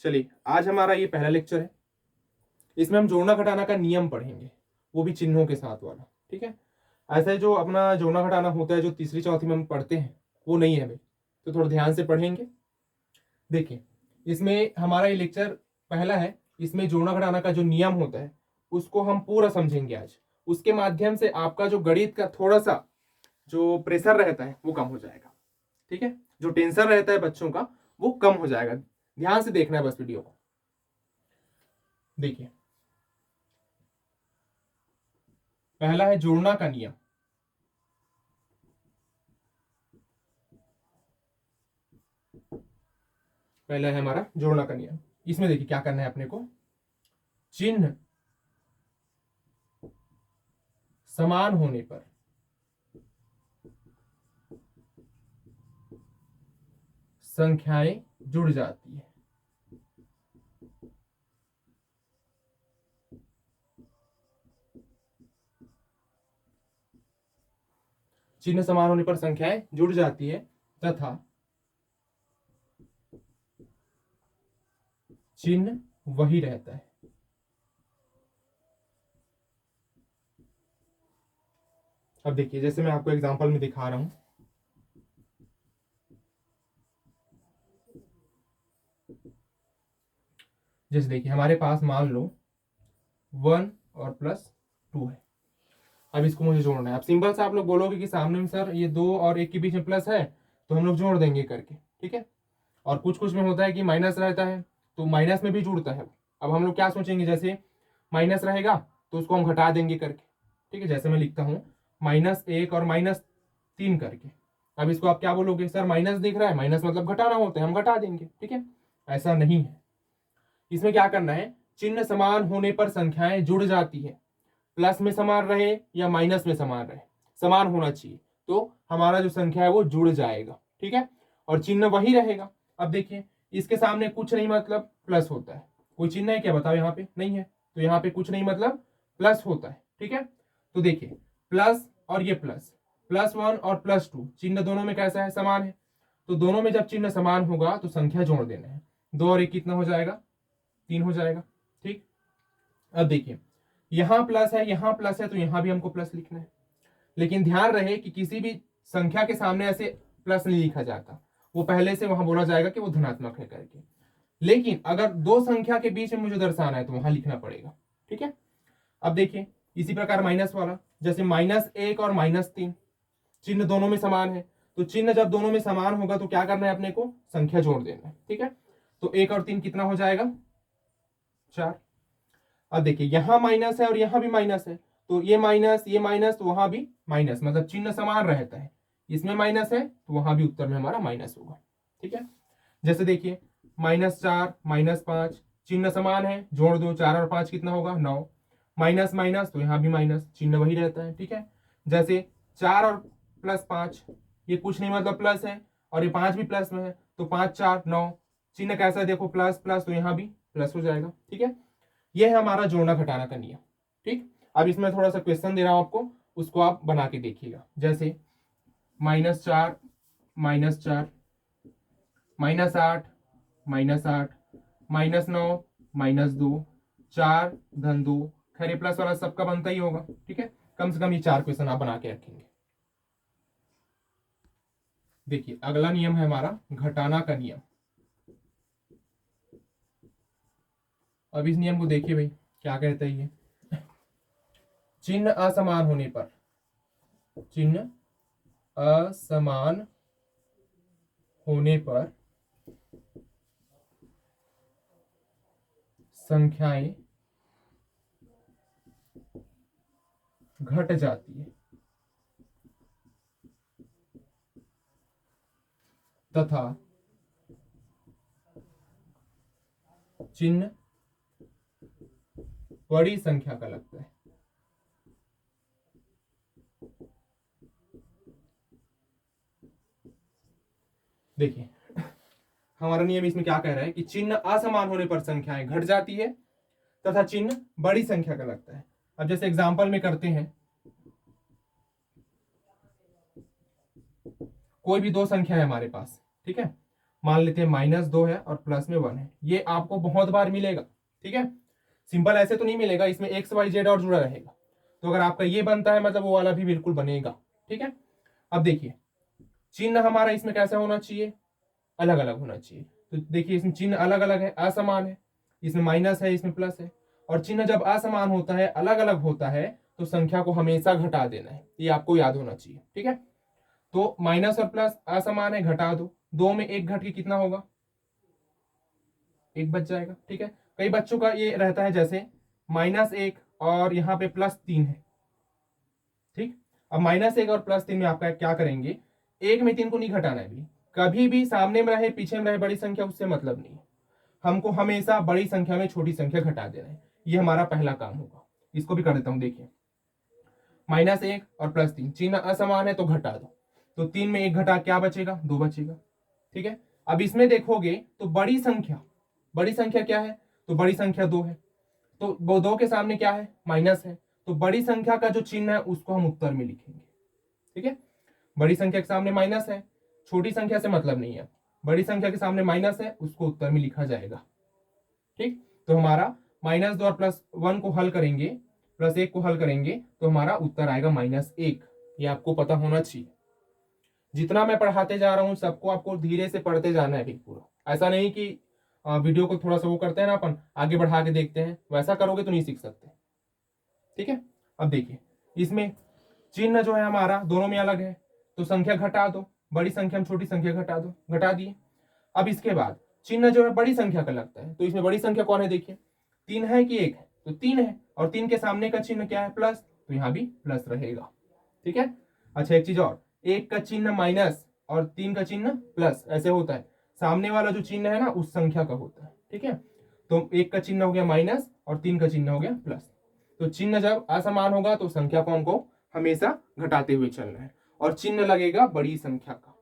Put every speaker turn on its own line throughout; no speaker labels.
चलिए, आज हमारा ये पहला लेक्चर है। इसमें हम जोड़ना घटाना का नियम पढ़ेंगे, वो भी चिन्हों के साथ वाला। ठीक है, ऐसे जो अपना जोड़ना घटाना होता है जो तीसरी चौथी में हम पढ़ते हैं वो नहीं है भाई, तो थोड़ा ध्यान से पढ़ेंगे। देखिए, इसमें हमारा ये लेक्चर पहला है। इसमें जोड़ना घटाना का जो नियम होता है उसको हम पूरा समझेंगे आज। उसके माध्यम से आपका जो गणित का थोड़ा सा जो प्रेशर रहता है वो कम हो जाएगा। ठीक है, जो टेंशन रहता है बच्चों का वो कम हो जाएगा। ध्यान से देखना है बस वीडियो को। देखिए, पहला है जोड़ना का नियम। पहला है हमारा जोड़ना का नियम। इसमें देखिए क्या करना है अपने को। चिन्ह समान होने पर संख्याएं जुड़ जाती है। चिन्ह समान होने पर संख्याएं जुड़ जाती है तथा चिन्ह वही रहता है। अब देखिए, जैसे मैं आपको एग्जांपल में दिखा रहा हूं। जैसे देखिए, हमारे पास मान लो 1 और +2 है। अब इसको मुझे जोड़ना है। अब सिंपल से आप लोग बोलोगे कि सामने में सर ये 2 और 1 के बीच में प्लस है तो हम लोग जोड़ देंगे करके। ठीक है, और कुछ कुछ में होता है कि माइनस रहता है तो माइनस में भी जुड़ता है। अब हम लोग क्या सोचेंगे, जैसे माइनस रहेगा तो उसको हम घटा देंगे करके। ठीक है, जैसे मैं लिखता हूँ -1 और -3 करके। अब इसको आप क्या बोलोगे, सर माइनस दिख रहा है, माइनस मतलब घटाना होता है, हम घटा देंगे। ठीक है, ऐसा नहीं है। इसमें क्या करना है, चिन्ह समान होने पर संख्याएं जुड़ जाती है। प्लस में समान रहे या माइनस में समान रहे, समान होना चाहिए तो हमारा जो संख्या है वो जुड़ जाएगा। ठीक है, और चिन्ह वही रहेगा। अब देखिए, इसके सामने कुछ नहीं मतलब प्लस होता है। कोई चिन्ह है क्या, बताओ, यहाँ पे नहीं है तो यहाँ पे कुछ नहीं मतलब प्लस होता है। ठीक है, तो देखिए प्लस और ये प्लस, +1 और +2 चिन्ह दोनों में कैसा है, समान है। तो दोनों में जब चिन्ह समान होगा तो संख्या जोड़ देना है। 2 और 1 कितना हो जाएगा, 3 हो जाएगा। ठीक, अब देखिए यहां प्लस है, यहां प्लस है, तो यहां भी हमको प्लस लिखना है। लेकिन ध्यान रहे कि किसी भी संख्या के सामने ऐसे प्लस नहीं लिखा जाता, वो पहले से वहां बोला जाएगा कि वो धनात्मक है करके। लेकिन अगर दो संख्या के बीच में मुझे दर्शाना है तो वहां लिखना पड़ेगा। ठीक है, अब देखिए इसी प्रकार माइनस वाला, जैसे -1 और -3 चिन्ह दोनों में समान है। तो चिन्ह जब दोनों में समान होगा तो क्या करना है अपने को, संख्या जोड़ देना है। ठीक है, तो 1 और 3 कितना हो जाएगा, 4। अब देखिए यहां माइनस है और यहां भी माइनस है, तो ये माइनस तो वहां भी माइनस, मतलब चिन्ह समान रहता है। इसमें माइनस है तो वहां भी उत्तर में हमारा माइनस होगा। ठीक है, जैसे देखिए -4 -5 चिन्ह समान है, जोड़ दो, 4 और 5 कितना होगा, 9। माइनस माइनस तो यहाँ भी माइनस, चिन्ह वही रहता है। ठीक है, जैसे 4 और +5 ये कुछ नहीं मतलब प्लस है, और ये 5 भी प्लस में है, तो 5 4 9 चिन्ह कैसा है, देखो प्लस प्लस, तो यहाँ भी प्लस हो जाएगा। ठीक है, यह है हमारा जोड़ना घटाना का नियम। ठीक, अब इसमें थोड़ा सा क्वेश्चन दे रहा हूं आपको, उसको आप बना के देखिएगा। जैसे -4 -4 -8 -8 -9 -2 4 धन 2। खैर ये प्लस वाला सबका बनता ही होगा। ठीक है, कम से कम ये 4 क्वेश्चन आप बना के रखेंगे। देखिए अगला नियम है हमारा घटाना का नियम। अब इस नियम को देखिए भाई, क्या कहता है ये, चिन्ह असमान होने पर, चिन्ह असमान होने पर संख्याएं घट जाती है तथा चिन्ह बड़ी संख्या का लगता है। देखिए हमारा नियम इसमें क्या कह रहा है कि चिन्ह असमान होने पर संख्याएं घट जाती है तथा चिन्ह बड़ी संख्या का लगता है। अब जैसे एग्जांपल में करते हैं, कोई भी दो संख्या है हमारे पास। ठीक है, मान लेते हैं -2 है और प्लस में 1 है। ये आपको बहुत बार मिलेगा, ठीक है। सिंपल ऐसे तो नहीं मिलेगा, इसमें एक्स वाई जेड और जुड़ा रहेगा। तो अगर आपका ये बनता है मतलब वो वाला भी बिल्कुल बनेगा, ठीक है। अब देखिए चिन्ह हमारा इसमें कैसा होना चाहिए, अलग अलग होना चाहिए। तो देखिए इसमें चिन्ह अलग अलग है, असमान है, इसमें माइनस है, इसमें प्लस है। और चिन्ह जब असमान होता है, अलग अलग होता है, तो संख्या को हमेशा घटा देना है, ये आपको याद होना चाहिए, ठीक है। तो माइनस और प्लस असमान है, घटा दो, 2 में 1 घट के कितना होगा, 1 बच जाएगा, ठीक है। कई बच्चों का ये रहता है जैसे -1 और यहाँ पे +3 है, ठीक। अब -1 और +3 में आपका क्या करेंगे, 1 में 3 को नहीं घटाना है भी, कभी भी सामने में रहे पीछे में रहे बड़ी संख्या उससे मतलब नहीं है, हमको हमेशा बड़ी संख्या में छोटी संख्या घटा देना है, ये हमारा पहला काम होगा। इसको भी कर देता हूं, देखिए -1 और +3 चिन्ह असमान है तो घटा दो, तो 3 में 1 घटा क्या बचेगा, 2 बचेगा, ठीक है। अब इसमें देखोगे तो बड़ी संख्या क्या है, तो बड़ी संख्या 2 है, तो वो 2 के सामने क्या है, माइनस है, तो बड़ी संख्या का जो चिन्ह है उसको हम उत्तर में लिखेंगे, ठीक है। बड़ी संख्या के सामने माइनस है, छोटी संख्या से मतलब नहीं है, बड़ी संख्या के सामने माइनस है, उसको उत्तर में लिखा जाएगा, ठीक। तो हमारा -2 और +1 को हल करेंगे, +1 को हल करेंगे तो हमारा उत्तर आएगा -1। ये आपको पता होना चाहिए। जितना मैं पढ़ाते जा रहा हूँ सबको आपको धीरे से पढ़ते जाना है, पूरा ऐसा नहीं कि वीडियो को थोड़ा सा वो करते हैं ना अपन आगे बढ़ा के देखते हैं, वैसा करोगे तो नहीं सीख सकते, ठीक है। अब देखिए इसमें चिन्ह जो है हमारा दोनों में अलग है, तो संख्या घटा दो, बड़ी संख्या में छोटी संख्या घटा दो, घटा दिए। अब इसके बाद चिन्ह जो है बड़ी संख्या का लगता है, तो इसमें बड़ी संख्या कौन है, देखिए 3 है कि 1 है, तो 3 है, और 3 के सामने का चिन्ह क्या है, प्लस, तो यहाँ भी प्लस रहेगा, ठीक है। अच्छा एक चीज और, 1 का चिन्ह माइनस और 3 का चिन्ह प्लस, ऐसे होता है, सामने वाला जो चिन्ह है ना उस संख्या का होता है, ठीक है। तो 1 का चिन्ह हो गया माइनस और 3 का चिन्ह हो गया प्लस। तो चिन्ह जब असमान होगा तो संख्या को हमको हमेशा घटाते हुए चलना है, और चिन्ह लगेगा बड़ी संख्या का,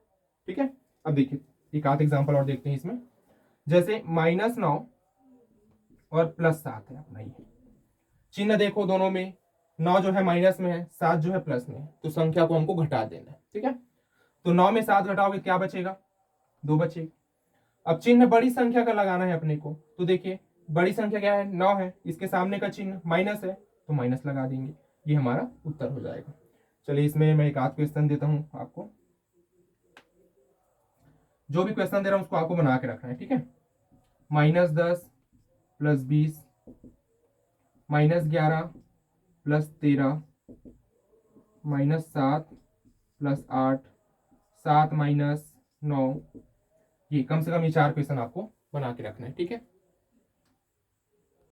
ठीक है। अब देखिए एक आध एग्जांपल और देखते हैं इसमें, जैसे -9 और +7 है अपना, ये चिन्ह देखो दोनों में, 9 जो है माइनस में है, 7 जो है प्लस में है, तो संख्या को हमको घटा देना है, ठीक है। तो 9 में 7 घटाओगे क्या बचेगा, 2 बचेगा। अब चिन्ह बड़ी संख्या का लगाना है अपने को, तो देखिए बड़ी संख्या क्या है, 9 है, इसके सामने का चिन्ह माइनस है, तो माइनस लगा देंगे, ये हमारा उत्तर हो जाएगा। चलिए इसमें मैं एक आध क्वेश्चन देता हूं आपको, जो भी क्वेश्चन दे रहा हूं उसको आपको बना के रखना है, ठीक है। -10 + 20, -11 + 13, -7 + 8, 7 - 9, ये कम से कम ये 4 क्वेश्चन आपको बना के रखना है, ठीक है।